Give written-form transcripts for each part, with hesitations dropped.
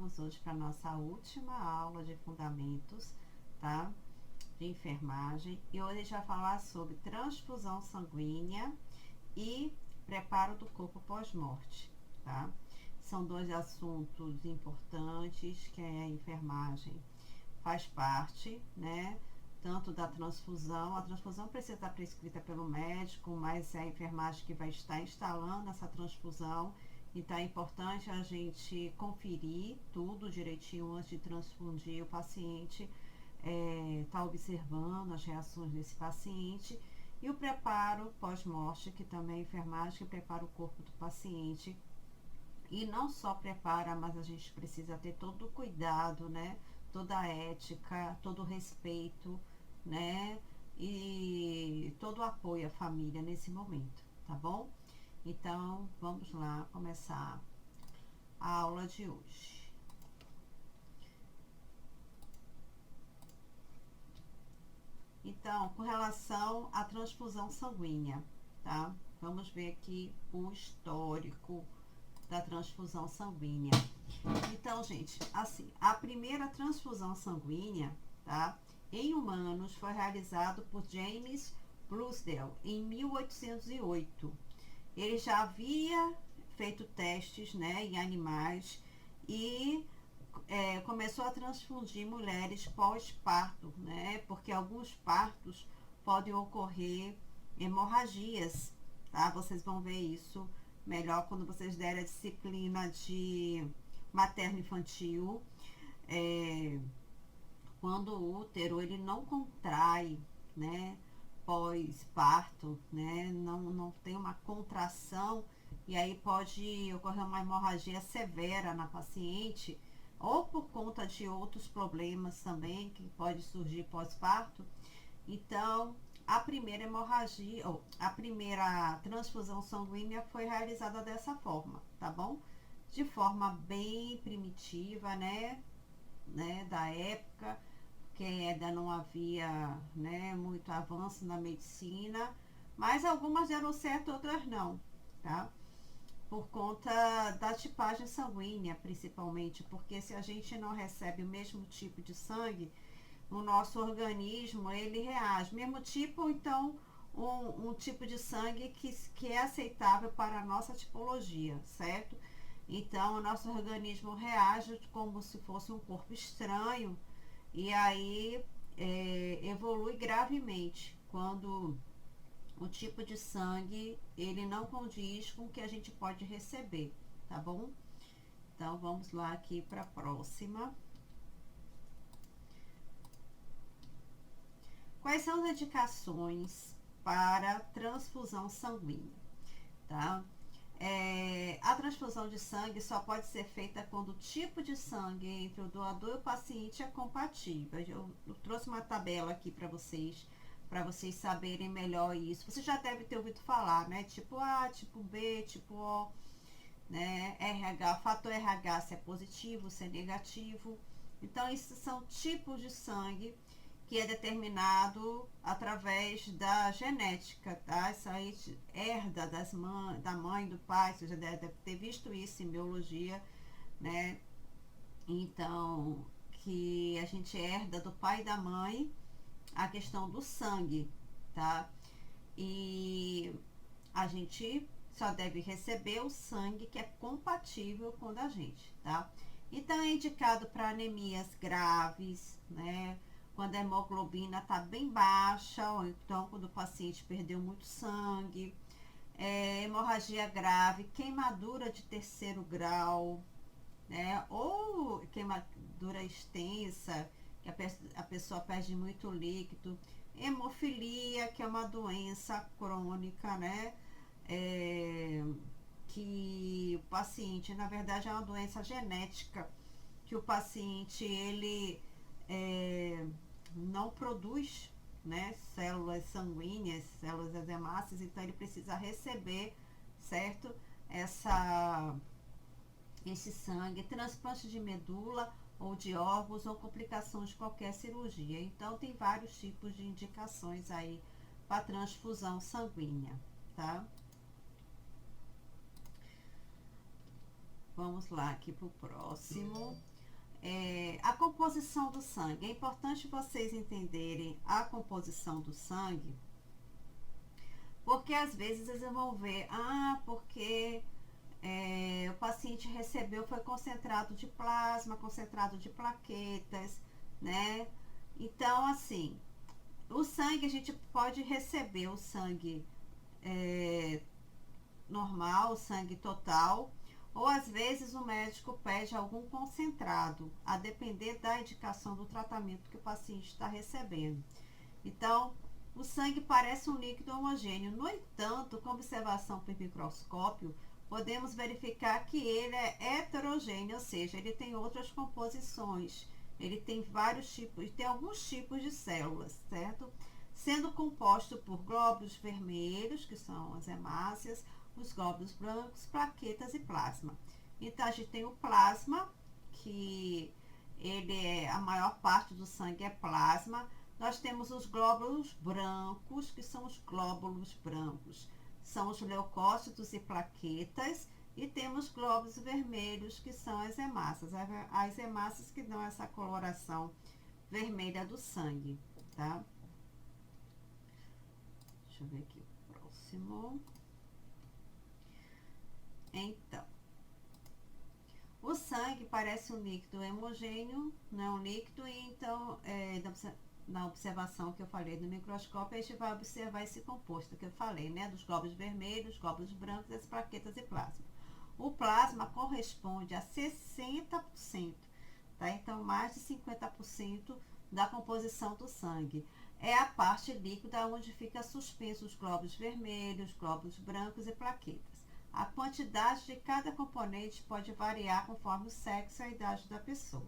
vamos hoje para a nossa última aula de fundamentos, tá? De enfermagem. E hoje a gente vai falar sobre transfusão sanguínea e preparo do corpo pós-morte, tá? São dois assuntos importantes que a enfermagem faz parte, né? Tanto da transfusão, a transfusão precisa estar prescrita pelo médico, mas é a enfermagem que vai estar instalando essa transfusão. Então é importante a gente conferir tudo direitinho antes de transfundir o paciente, tá observando as reações desse paciente. E o preparo pós-morte, que também é a enfermagem que prepara o corpo do paciente. E não só prepara, mas a gente precisa ter todo o cuidado, né? Toda a ética, todo o respeito, né? E todo o apoio à família nesse momento, tá bom? Então, vamos lá começar a aula de hoje. Então, com relação à transfusão sanguínea, tá? Vamos ver aqui o histórico da transfusão sanguínea. Então, gente, assim, a primeira transfusão sanguínea, tá? Em humanos foi realizado por James Brunsdel em 1808. Ele já havia feito testes, né, em animais e começou a transfundir mulheres pós-parto, né? Porque alguns partos podem ocorrer hemorragias, tá? Vocês vão ver isso melhor quando vocês derem a disciplina de materno-infantil. Quando o útero ele não contrai, né? Pós-parto, né? Não tem uma contração e aí pode ocorrer uma hemorragia severa na paciente ou por conta de outros problemas também que pode surgir pós-parto. Então, a primeira hemorragia, ou a primeira transfusão sanguínea foi realizada dessa forma, tá bom? De forma bem primitiva, né da época, que ainda não havia, né, muito avanço na medicina, mas algumas deram certo, outras não, tá? Por conta da tipagem sanguínea, principalmente, porque se a gente não recebe o mesmo tipo de sangue, o nosso organismo, ele reage. Mesmo tipo, então, um tipo de sangue que é aceitável para a nossa tipologia, certo? Então, o nosso organismo reage como se fosse um corpo estranho e aí evolui gravemente quando o tipo de sangue ele não condiz com o que a gente pode receber, tá bom? Então vamos lá aqui para a próxima. Quais são as indicações para transfusão sanguínea, tá? A transfusão de sangue só pode ser feita quando o tipo de sangue entre o doador e o paciente é compatível. Eu trouxe uma tabela aqui para vocês saberem melhor isso. Você já deve ter ouvido falar, né? Tipo A, tipo B, tipo O, né? RH, fator RH se é positivo, se é negativo. Então, esses são tipos de sangue que é determinado através da genética, tá? Isso aí herda da mãe, do pai, você já deve ter visto isso em biologia, né? Então, que a gente herda do pai e da mãe a questão do sangue, tá? E a gente só deve receber o sangue que é compatível com o da gente, tá? Então é indicado para anemias graves, né? Quando a hemoglobina está bem baixa, ou então quando o paciente perdeu muito sangue, hemorragia grave, queimadura de terceiro grau, né? Ou queimadura extensa, que a pessoa perde muito líquido, hemofilia, que é uma doença crônica, né? Que o paciente, na verdade, é uma doença genética, que o paciente ele não produz, né, células sanguíneas, células hemácias, então ele precisa receber, certo? Esse sangue, transplante de medula ou de órgãos ou complicações de qualquer cirurgia. Então tem vários tipos de indicações aí para transfusão sanguínea, tá? Vamos lá aqui pro próximo. a composição do sangue. É importante vocês entenderem a composição do sangue, porque às vezes eles vão ver, porque o paciente recebeu, foi concentrado de plasma, concentrado de plaquetas, né? Então, assim, o sangue, a gente pode receber o sangue normal, o sangue total, ou às vezes o médico pede algum concentrado, a depender da indicação do tratamento que o paciente está recebendo. Então, o sangue parece um líquido homogêneo. No entanto, com observação por microscópio, podemos verificar que ele é heterogêneo, ou seja, ele tem outras composições. Ele tem vários tipos, tem alguns tipos de células, certo? Sendo composto por glóbulos vermelhos, que são as hemácias, os glóbulos brancos, plaquetas e plasma. Então, a gente tem o plasma, que a maior parte do sangue é plasma. Nós temos os glóbulos brancos, que são os glóbulos brancos. São os leucócitos e plaquetas. E temos glóbulos vermelhos, que são as hemácias. As hemácias que dão essa coloração vermelha do sangue, tá? Deixa eu ver aqui o próximo. Então, o sangue parece um líquido homogêneo, não é um líquido, e então, na observação que eu falei no microscópio, a gente vai observar esse composto que eu falei, né? Dos glóbulos vermelhos, glóbulos brancos, as plaquetas e plasma. O plasma corresponde a 60%, tá? Então, mais de 50% da composição do sangue. É a parte líquida onde fica suspenso os glóbulos vermelhos, glóbulos brancos e plaquetas. A quantidade de cada componente pode variar conforme o sexo e a idade da pessoa.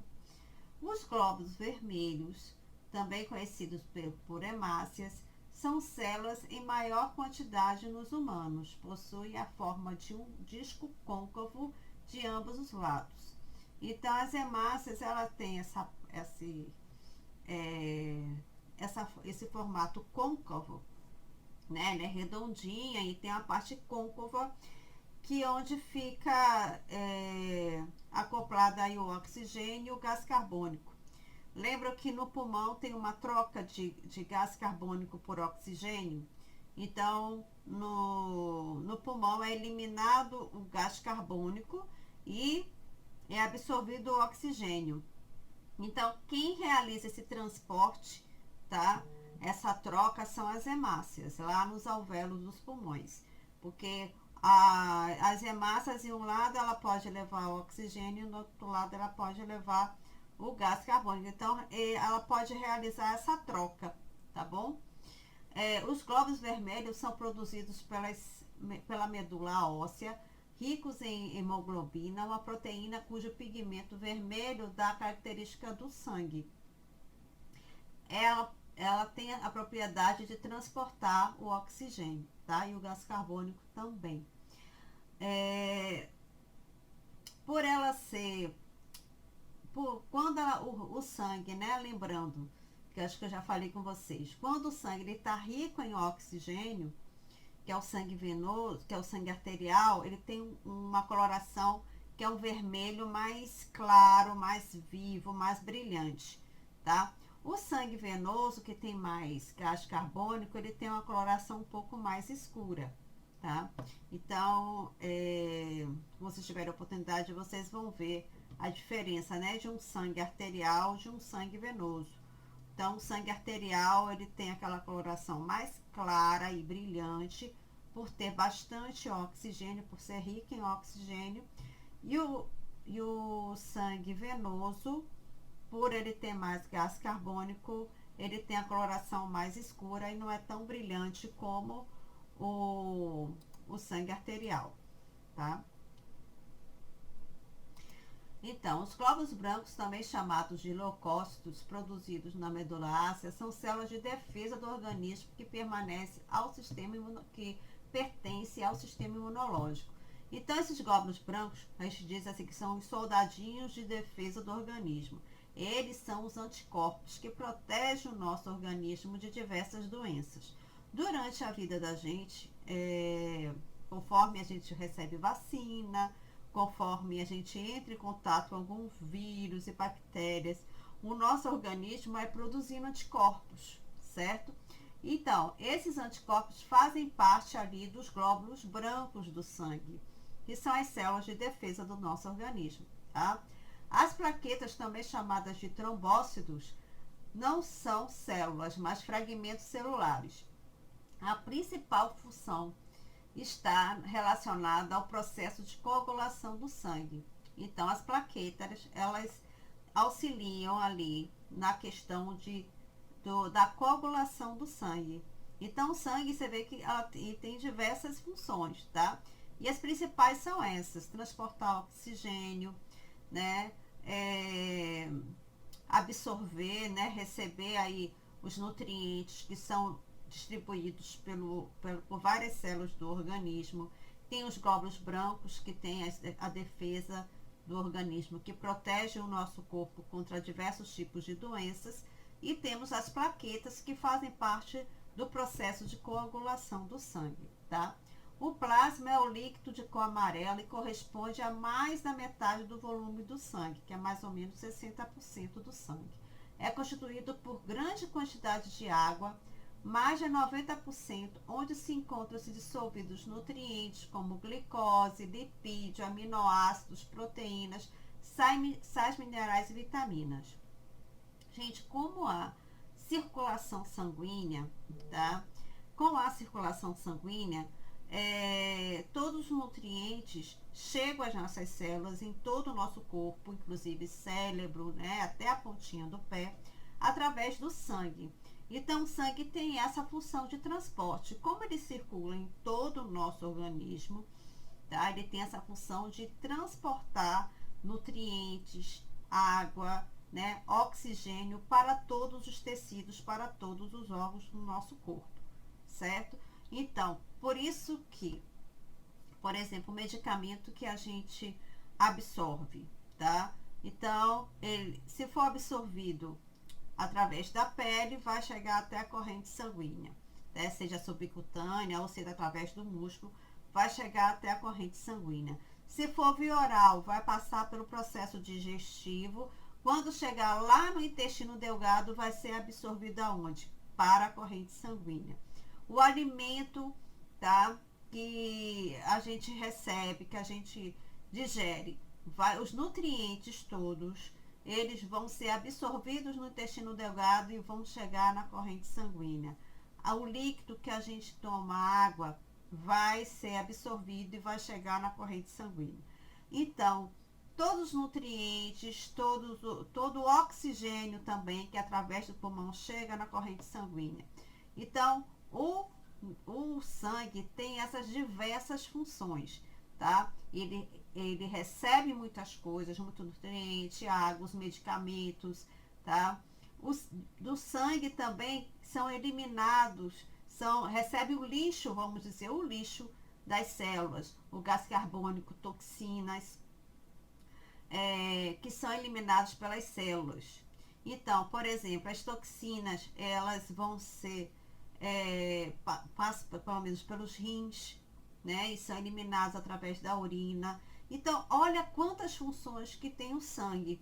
Os glóbulos vermelhos, também conhecidos por hemácias, são células em maior quantidade nos humanos. Possuem a forma de um disco côncavo de ambos os lados. Então, as hemácias, ela tem esse formato côncavo, né? Ela é redondinha e tem a parte côncava, que onde fica acoplado aí o oxigênio e o gás carbônico. Lembra que no pulmão tem uma troca de gás carbônico por oxigênio? Então, no pulmão é eliminado o gás carbônico e é absorvido o oxigênio. Então, quem realiza esse transporte, tá? Essa troca são as hemácias, lá nos alvéolos dos pulmões. Porque as hemácias, em um lado, ela pode levar o oxigênio, e no outro lado, ela pode levar o gás carbônico. Então, ela pode realizar essa troca, tá bom? Os glóbulos vermelhos são produzidos pela medula óssea, ricos em hemoglobina, uma proteína cujo pigmento vermelho dá a característica do sangue. Ela tem a propriedade de transportar o oxigênio, tá? E o gás carbônico também. Por ela ser... quando o sangue, né? Lembrando, que acho que eu já falei com vocês, quando o sangue está rico em oxigênio, que é o sangue venoso, que é o sangue arterial, ele tem uma coloração que é um vermelho mais claro, mais vivo, mais brilhante, tá? O sangue venoso, que tem mais gás carbônico, ele tem uma coloração um pouco mais escura, tá? Então, se vocês tiverem a oportunidade, vocês vão ver a diferença, né, de um sangue arterial de um sangue venoso. Então, o sangue arterial, ele tem aquela coloração mais clara e brilhante, por ter bastante oxigênio, por ser rico em oxigênio. E o sangue venoso, por ele ter mais gás carbônico, ele tem a coloração mais escura e não é tão brilhante como o sangue arterial, tá? Então, os glóbulos brancos, também chamados de leucócitos, produzidos na medula óssea, são células de defesa do organismo que pertence ao sistema imunológico. Então, esses glóbulos brancos, a gente diz assim que são os soldadinhos de defesa do organismo. Eles são os anticorpos que protegem o nosso organismo de diversas doenças. Durante a vida da gente, conforme a gente recebe vacina, conforme a gente entra em contato com algum vírus e bactérias, o nosso organismo vai produzindo anticorpos, certo? Então, esses anticorpos fazem parte ali dos glóbulos brancos do sangue, que são as células de defesa do nosso organismo, tá? As plaquetas, também chamadas de trombócitos, não são células, mas fragmentos celulares. A principal função está relacionada ao processo de coagulação do sangue. Então, as plaquetas, elas auxiliam ali na questão da coagulação do sangue. Então, o sangue, você vê que ela tem diversas funções, tá? E as principais são essas: transportar oxigênio, né? Absorver, né? Receber aí os nutrientes que são distribuídos por várias células do organismo. Tem os glóbulos brancos, que tem a defesa do organismo, que protege o nosso corpo contra diversos tipos de doenças. E temos as plaquetas, que fazem parte do processo de coagulação do sangue, tá? O plasma é o líquido de cor amarela e corresponde a mais da metade do volume do sangue, que é mais ou menos 60% do sangue. É constituído por grande quantidade de água, mais de 90%, onde se encontram-se dissolvidos nutrientes como glicose, lipídio, aminoácidos, proteínas, sais minerais e vitaminas. Gente, como a circulação sanguínea, tá? Com a circulação sanguínea, todos os nutrientes chegam às nossas células em todo o nosso corpo, inclusive cérebro, né, até a pontinha do pé, através do sangue. Então, o sangue tem essa função de transporte. Como ele circula em todo o nosso organismo, tá? Ele tem essa função de transportar nutrientes, água, né, oxigênio para todos os tecidos, para todos os órgãos do nosso corpo, certo? Então, por isso que, por exemplo, o medicamento que a gente absorve, tá? Então, se for absorvido através da pele, vai chegar até a corrente sanguínea, né? Seja subcutânea ou seja através do músculo, vai chegar até a corrente sanguínea. Se for via oral, vai passar pelo processo digestivo. Quando chegar lá no intestino delgado, vai ser absorvido aonde? Para a corrente sanguínea. O alimento, tá? Que a gente recebe, que a gente digere, os nutrientes todos, eles vão ser absorvidos no intestino delgado e vão chegar na corrente sanguínea. O líquido que a gente toma, água, vai ser absorvido e vai chegar na corrente sanguínea. Então, todos os nutrientes, todo o oxigênio também, que através do pulmão chega na corrente sanguínea. Então, o sangue tem essas diversas funções, tá? Ele recebe muitas coisas, muito nutriente, água, os medicamentos, tá? Do sangue também são eliminados, recebe o lixo, vamos dizer, o lixo das células, o gás carbônico, toxinas, que são eliminados pelas células. Então, por exemplo, as toxinas, elas vão ser passam pelo menos pelos rins, né, e são eliminados através da urina. Então, olha quantas funções que tem o sangue,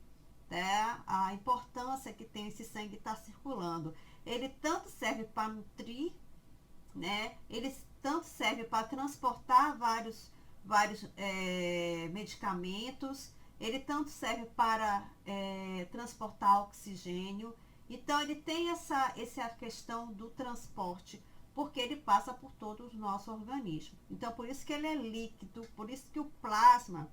né? A importância que tem esse sangue estar circulando. Ele tanto serve para nutrir, né? Ele tanto serve para transportar vários medicamentos. Ele tanto serve para transportar oxigênio. Então, ele tem essa questão do transporte, porque ele passa por todo o nosso organismo. Então, por isso que ele é líquido, por isso que o plasma,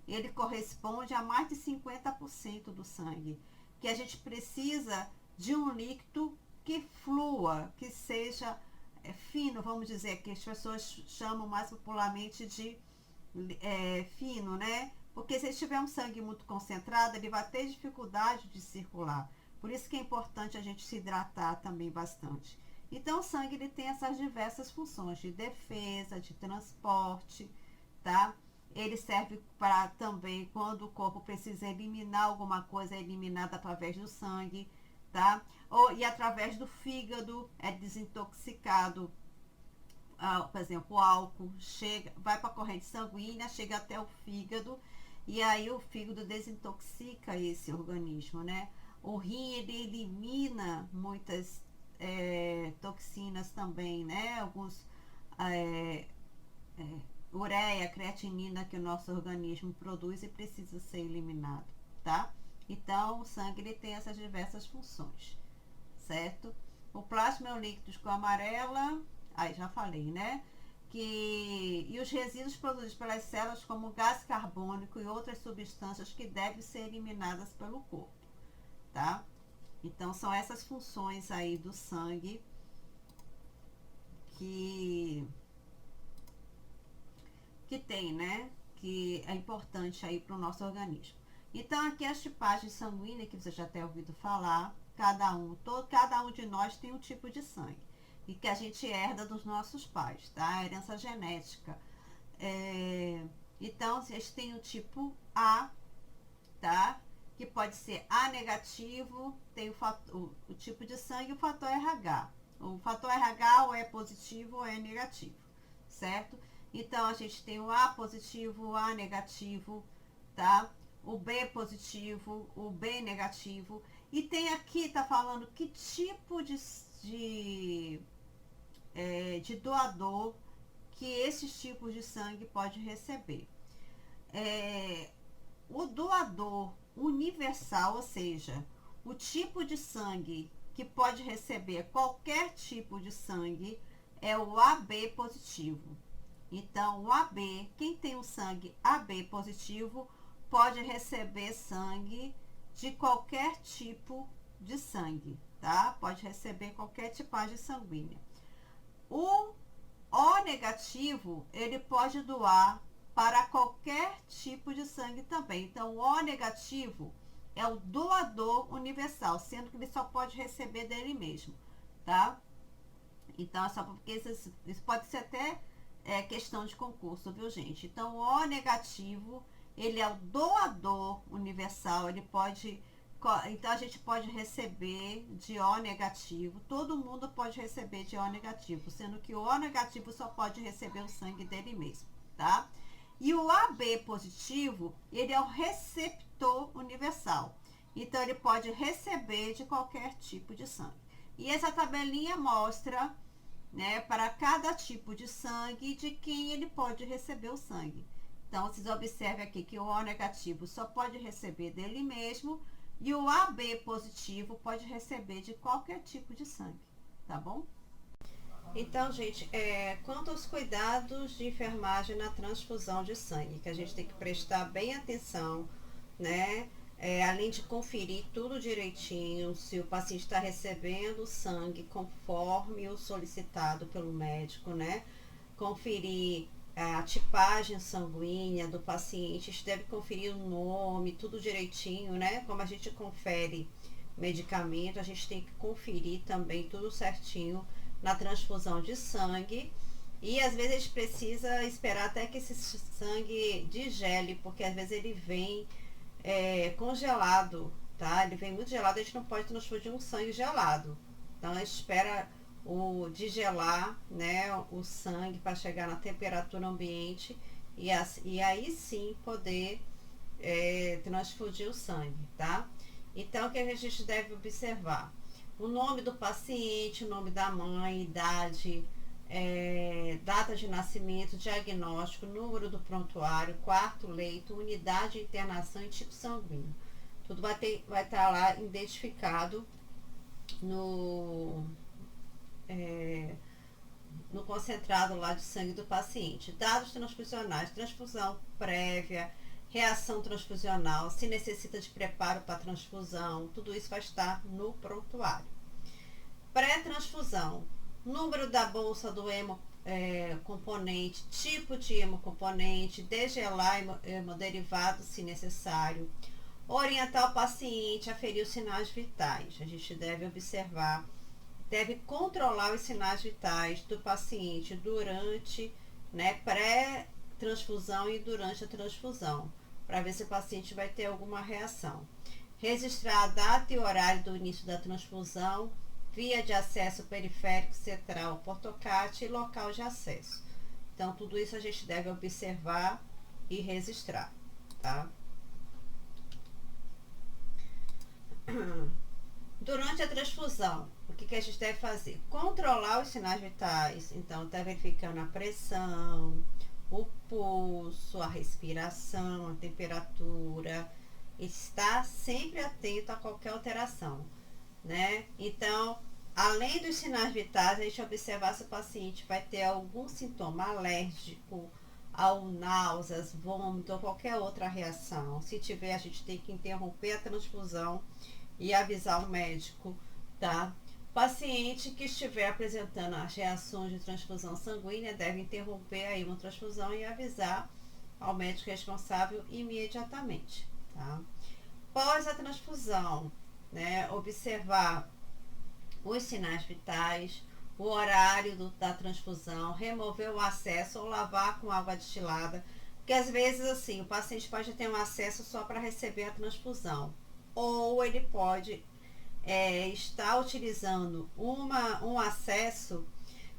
ele corresponde a mais de 50% do sangue, que a gente precisa de um líquido que flua, que seja fino, vamos dizer, que as pessoas chamam mais popularmente de fino, né? Porque se tiver um sangue muito concentrado, ele vai ter dificuldade de circular. Por isso que é importante a gente se hidratar também bastante. Então, o sangue, ele tem essas diversas funções de defesa, de transporte, tá? Ele serve para também, quando o corpo precisa eliminar alguma coisa, é eliminada através do sangue, tá? E através do fígado é desintoxicado por exemplo, o álcool vai para a corrente sanguínea, chega até o fígado, e aí o fígado desintoxica esse organismo, né? O rim, ele elimina muitas toxinas também, né? Alguns ureia, creatinina que o nosso organismo produz e precisa ser eliminado, tá? Então, o sangue, ele tem essas diversas funções, certo? O plasma é um líquido de cor amarela, aí já falei, né? E os resíduos produzidos pelas células, como gás carbônico e outras substâncias que devem ser eliminadas pelo corpo, tá? Então, são essas funções aí do sangue que tem, né? Que é importante aí para o nosso organismo. Então, aqui as tipagens sanguíneas, que você já tem ouvido falar, cada um de nós tem um tipo de sangue. E que a gente herda dos nossos pais, tá? A herança genética. Então, vocês têm o tipo A, tá? Que pode ser A negativo, tem o tipo de sangue e o fator RH. O fator RH ou é positivo ou é negativo, certo? Então, a gente tem o A positivo, o A negativo, tá? O B positivo, o B negativo. E tem aqui, tá falando que tipo de doador que esses tipos de sangue pode receber. O doador universal, ou seja, o tipo de sangue que pode receber qualquer tipo de sangue, é o AB positivo. Então, o AB, quem tem o sangue AB positivo, pode receber sangue de qualquer tipo de sangue, tá? Pode receber qualquer tipagem sanguínea. O O negativo, ele pode doar para qualquer tipo de sangue também. Então, o O negativo é o doador universal, sendo que ele só pode receber dele mesmo, tá? Então, é só porque isso pode ser até questão de concurso, viu, gente? Então, o O negativo, ele é o doador universal, ele pode... Então, a gente pode receber de O negativo, todo mundo pode receber de O negativo, sendo que o O negativo só pode receber o sangue dele mesmo, tá? E o AB positivo, ele é o receptor universal, então ele pode receber de qualquer tipo de sangue. E essa tabelinha mostra, né, para cada tipo de sangue, de quem ele pode receber o sangue. Então, vocês observem aqui que o O negativo só pode receber dele mesmo, e o AB positivo pode receber de qualquer tipo de sangue, tá bom? Então, gente, quanto aos cuidados de enfermagem na transfusão de sangue, que a gente tem que prestar bem atenção, né? Além de conferir tudo direitinho, se o paciente está recebendo sangue conforme o solicitado pelo médico, né? Conferir a tipagem sanguínea do paciente, a gente deve conferir o nome, tudo direitinho, né? Como a gente confere medicamento, a gente tem que conferir também tudo certinho na transfusão de sangue. E às vezes a gente precisa esperar até que esse sangue digele, porque às vezes ele vem congelado, tá? Ele vem muito gelado, a gente não pode transfundir um sangue gelado. Então a gente espera o digelar, né, o sangue para chegar na temperatura ambiente e aí sim poder transfundir o sangue, tá? Então, o que a gente deve observar? O nome do paciente, o nome da mãe, idade, data de nascimento, diagnóstico, número do prontuário, quarto leito, unidade de internação e tipo sanguíneo. Tudo vai estar lá identificado no concentrado lá de sangue do paciente. Dados transfusionais, transfusão prévia, reação transfusional, se necessita de preparo para transfusão, tudo isso vai estar no prontuário. Pré-transfusão, número da bolsa do hemocomponente, tipo de hemocomponente, degelar hemoderivados se necessário, orientar o paciente a ferir os sinais vitais. A gente deve observar, deve controlar os sinais vitais do paciente durante, né, pré-transfusão e durante a transfusão, para ver se o paciente vai ter alguma reação. Registrar a data e horário do início da transfusão, via de acesso periférico central portocate e local de acesso. Então, tudo isso a gente deve observar e registrar, tá? Durante a transfusão, o que a gente deve fazer? Controlar os sinais vitais. Então, está verificando a pressão, o pulso, a respiração, a temperatura. Está sempre atento a qualquer alteração, né? Então, além dos sinais vitais, a gente observar se o paciente vai ter algum sintoma alérgico ao náuseas, vômito ou qualquer outra reação. Se tiver, a gente tem que interromper a transfusão e avisar o médico, tá? Paciente que estiver apresentando as reações de transfusão sanguínea deve interromper aí uma transfusão e avisar ao médico responsável imediatamente, tá? Após a transfusão, né, observar os sinais vitais, o horário da transfusão, remover o acesso ou lavar com água destilada, porque às vezes assim, o paciente pode ter um acesso só para receber a transfusão, ou ele pode estar utilizando um acesso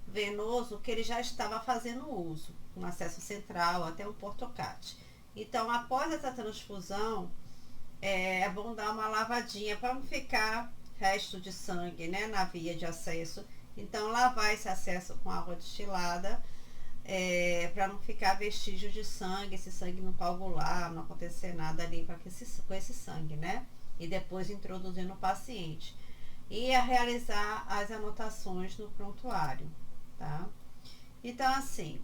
venoso que ele já estava fazendo uso, um acesso central até um portocate. Então, após essa transfusão, é bom dar uma lavadinha para não ficar resto de sangue, né, na via de acesso. Então, lavar esse acesso com água destilada, para não ficar vestígio de sangue, esse sangue não coagular, não acontecer nada ali com esse sangue, né? E depois introduzir no paciente. E a realizar as anotações no prontuário, tá? Então, assim,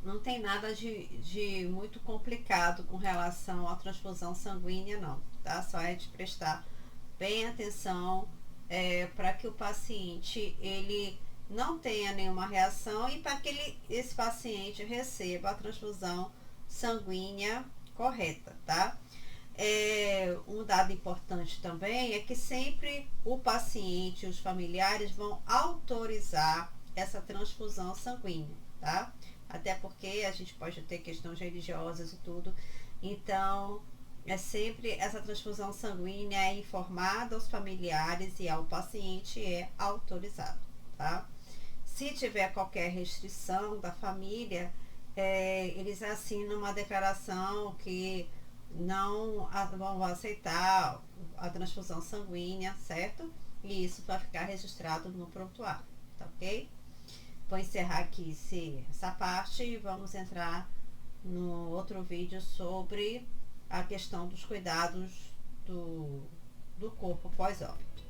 não tem nada de muito complicado com relação à transfusão sanguínea, não, tá? Só é de prestar bem atenção para que o paciente, ele não tenha nenhuma reação e para que esse paciente receba a transfusão sanguínea correta, tá? Um dado importante também é que sempre o paciente e os familiares vão autorizar essa transfusão sanguínea, tá? Até porque a gente pode ter questões religiosas e tudo, então sempre essa transfusão sanguínea é informada aos familiares e ao paciente é autorizado, tá? Se tiver qualquer restrição da família, eles assinam uma declaração que não vão aceitar a transfusão sanguínea, certo? E isso vai ficar registrado no prontuário, tá ok? Vou encerrar aqui essa parte e vamos entrar no outro vídeo sobre a questão dos cuidados do corpo pós-óbito.